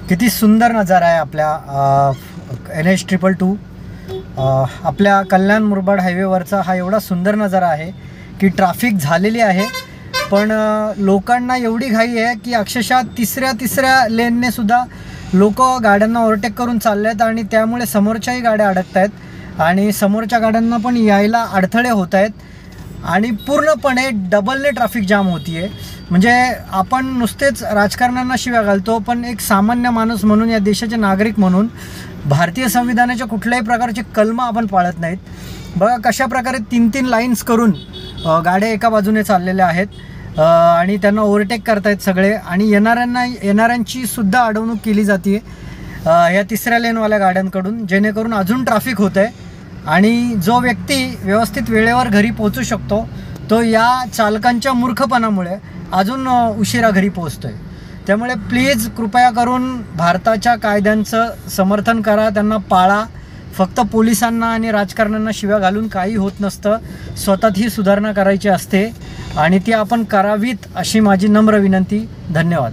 किती सुंदर नजारा आहे आपल्या NH222 आपल्या कल्याण मुरबाड हायवेवरचा हा एवढा सुंदर नजारा आहे की ट्रॅफिक झालेली आहे, पण लोकांना एवढी घाई आहे की अक्षरशः तिसऱ्या लेनने सुद्धा लोक गाड्यांना ओव्हरटेक करून चालले आहेत आणि त्यामुळे समोरच्याही गाड्या अडकत आहेत आणि समोरच्या गाड्यांना पण यायला अडथळे होत आहेत आणि पूर्णपणे डबलने ट्रॅफिक जाम होती आहे। म्हणजे आपण नुसतेच राजकारण्यांना शिव्या घालतो, पण एक सामान्य माणूस म्हणून, या देशाचे नागरिक म्हणून भारतीय संविधानाच्या कुठल्याही प्रकारचे कलम आपण पाळत नाहीत। बघा कशा प्रकारे 3-3 लाईन्स करून गाड्या एका बाजूने चाललेल्या आहेत आणि त्यांना ओव्हरटेक करतायत सगळे आणि येणाऱ्यांची सुद्धा अडवणूक केली जाते या तिसऱ्या लेनवाल्या गाड्यांकडून, जेणेकरून अजून ट्रॅफिक होतं आहे आणि जो व्यक्ती व्यवस्थित वेळेवर घरी पोहोचू शकतो तो या चालकांच्या मूर्खपणामुळे अजून उशिरा घरी पोहोचतोय। त्यामुळे प्लीज कृपया करून भारताच्या कायद्यांचं समर्थन करा, त्यांना पाळा। फक्त पोलिसांना आणि राजकारण्यांना शिव्या घालून काही होत नसतं, स्वतःत ही सुधारणा करायची असते आणि ती आपण करावीत अशी माझी नम्र विनंती। धन्यवाद।